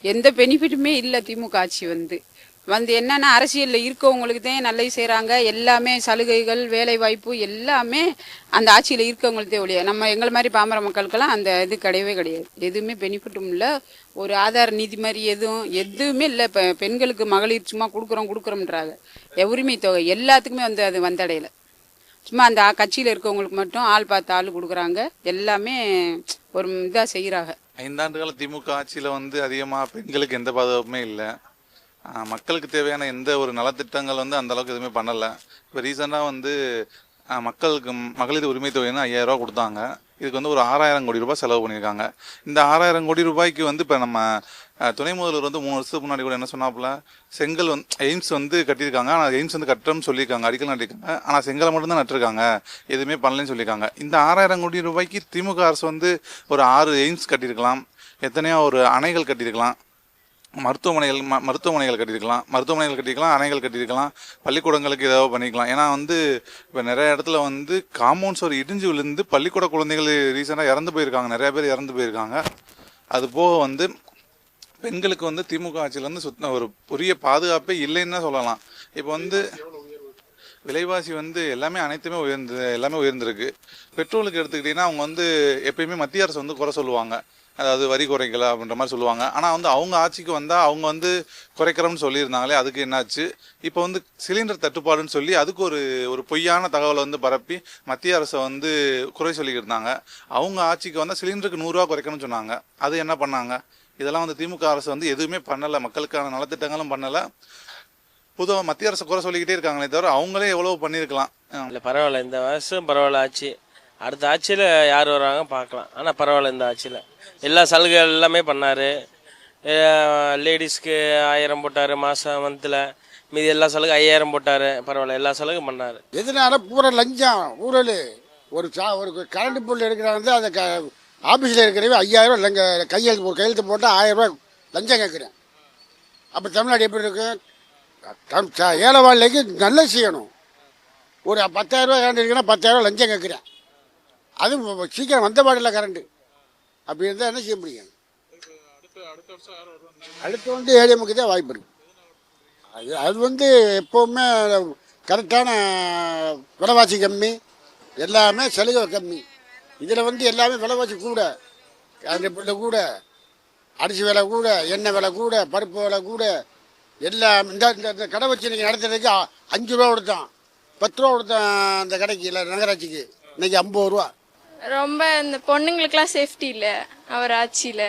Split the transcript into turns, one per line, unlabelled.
எந்த பெனிஃபிட்டுமே இல்லை. திமுக ஆட்சி வந்து வந்து என்னன்னா அரசியலில் இருக்கவங்களுக்கு தான் நல்லது செய்கிறாங்க. எல்லாமே சலுகைகள் வேலை வாய்ப்பு எல்லாமே அந்த ஆட்சியில் இருக்கவங்களுக்கு தான் ஒழிய நம்ம எங்களை மாதிரி பாமர மக்களுக்கெல்லாம் அந்த இது கிடையவே கிடையாது. எதுவுமே பெனிஃபிட்டும் இல்லை. ஒரு ஆதார நிதி மாதிரி எதுவுமே இல்லை. இப்போ பெண்களுக்கு மகளிர் சும்மா கொடுக்குறோம்ன்றாங்க. உரிமை தொகை எல்லாத்துக்குமே வந்து அது வந்தடையலை. சும்மா அந்த கட்சியில் இருக்கவங்களுக்கு மட்டும் ஆள் பார்த்து ஆள் கொடுக்குறாங்க. எல்லாமே ஒரு இதாக செய்கிறாங்க.
5 ஆண்டுகால திமுக ஆட்சியில் வந்து அதிகமாக பெண்களுக்கு எந்த பாதுகாப்புமே இல்லை. மக்களுக்கு தேவையான எந்த ஒரு நலத்திட்டங்கள் வந்து அந்த அளவுக்கு எதுவுமே பண்ணலை. இப்போ ரீசெண்டாக வந்து மக்களுக்கு மகளிர் உரிமை தொகைன்னு 5000 ரூபா கொடுத்தாங்க. இதுக்கு வந்து ஒரு 6000 கோடி ரூபாய் செலவு பண்ணியிருக்காங்க. இந்த 6000 கோடி ரூபாய்க்கு வந்து இப்போ நம்ம துணை முதல்வர் வந்து 3 வருஷத்துக்கு முன்னாடி கூட என்ன சொன்னாப்புல, செங்கல் வந்து எய்ம்ஸ் வந்து கட்டியிருக்காங்க. ஆனால் எய்ம்ஸ் வந்து கட்டுறோம்னு சொல்லியிருக்காங்க, அடிக்கல் நட்டிருக்காங்க. ஆனால் செங்கலை மட்டும்தான் நட்டிருக்காங்க, எதுவுமே பண்ணலன்னு சொல்லியிருக்காங்க. இந்த 6000 கோடி ரூபாய்க்கு திமுக அரசு வந்து ஒரு 6 எய்ம்ஸ் கட்டியிருக்கலாம், எத்தனையோ ஒரு அணைகள் கட்டியிருக்கலாம், மருத்துவமனைகள் கட்டியிருக்கலாம், அணைகள் கட்டியிருக்கலாம், பள்ளிக்கூடங்களுக்கு ஏதாவது பண்ணிக்கலாம். ஏன்னா வந்து இப்போ நிறைய இடத்துல வந்து காம்பவுண்ட்ஸ் ஒரு இடிஞ்சு விழுந்து பள்ளிக்கூட குழந்தைகள் ரீசெண்டாக இறந்து போயிருக்காங்க, நிறைய பேர் இறந்து போயிருக்காங்க. அது போக வந்து பெண்களுக்கு வந்து திமுக ஆட்சியில் வந்து ஒரு உரிய பாதுகாப்பே இல்லைன்னு தான் சொல்லலாம். இப்போ வந்து விலைவாசி வந்து எல்லாமே உயர்ந்திருக்கு. பெட்ரோலுக்கு எடுத்துக்கிட்டிங்கன்னா அவங்க வந்து எப்பயுமே மத்திய அரசு வந்து குறை சொல்லுவாங்க, அதாவது வரி குறைக்கல அப்படின்ற மாதிரி சொல்லுவாங்க. ஆனால் வந்து அவங்க ஆட்சிக்கு வந்தால் அவங்க வந்து குறைக்கிறோம்னு சொல்லியிருந்தாங்களே, அதுக்கு என்னாச்சு? இப்போ வந்து சிலிண்டர் தட்டுப்பாடுன்னு சொல்லி அதுக்கு ஒரு பொய்யான தகவலை வந்து பரப்பி மத்திய அரசை வந்து குறை சொல்லிக்கிட்டு இருந்தாங்க. அவங்க ஆட்சிக்கு வந்தால் சிலிண்டருக்கு 100 ரூபா குறைக்கணும்னு சொன்னாங்க. அது என்ன பண்ணாங்க? இதெல்லாம் வந்து திமுக அரசு வந்து எதுவுமே பண்ணலை, மக்களுக்கான நலத்திட்டங்களும் பண்ணலை. பொதுவாக மத்திய அரசு குறை சொல்லிக்கிட்டே இருக்காங்களே தவிர அவங்களே எவ்வளோ பண்ணியிருக்கலாம்.
இல்லை பரவாயில்ல, இந்த வருஷம் பரவாயில்ல ஆட்சி. அடுத்த ஆட்சியில் யார் வராங்க பார்க்கலாம். ஆனால் பரவாயில்ல, இந்த ஆட்சியில் எல்லா சலுகைகள் எல்லாமே பண்ணார். லேடிஸ்க்கு 1000 போட்டார் மாதம் மந்தில், மீதி எல்லா சலுகை 5000 போட்டார். பரவாயில்ல, எல்லா சலுகையும் பண்ணார்.
எதனால பூரா லஞ்சம் ஊழல். ஒரு கரண்ட் பில் எடுக்கிறாங்க, அந்த ஆஃபீஸில் இருக்கிறவே 5000 இல்லைங்க, கையெழுத்து போட்டால் 1000 ரூபாய் லஞ்சம் கேட்குறேன். அப்போ தமிழ்நாடு எப்படி இருக்கு? ஏழை வாழ்க்கைக்கு நல்லா செய்யணும். ஒரு 10,000 ரூபாய் கரண்ட் இருக்குன்னா 10,000 லஞ்சம் கேட்குறேன். அதுவும் சீக்கிரம் வந்த பாடில்லை கரண்ட்டு. அப்படி இருந்தால் என்ன செய்ய முடியும்? அடுத்து வந்து ஏடிஎம்முக்கு தான் வாய்ப்பு இருக்குது. அது வந்து எப்போவுமே கரெக்டான விலைவாசி கம்மி, எல்லாமே சலுகை கம்மி. இதில் வந்து எல்லாமே விலைவாசி கூட, கரண்ட் பில்லு கூட, அரிசி விலை கூட, எண்ணெய் விலை கூட, பருப்பு விலை கூட, எல்லாம். இந்த கடை வச்சு நீங்கள் நடத்துறதுக்கு 5 ரூபா கொடுத்தான், 10 ரூபா கொடுத்தான் அந்த கடைக்கு, இல்லை நகராட்சிக்கு. இன்னைக்கு 50 ரூபா.
ரொம்ப இந்த பொண்ணுங்களுக்கெல்லாம் சேஃப்டி இல்லை அவர் ஆட்சியில்.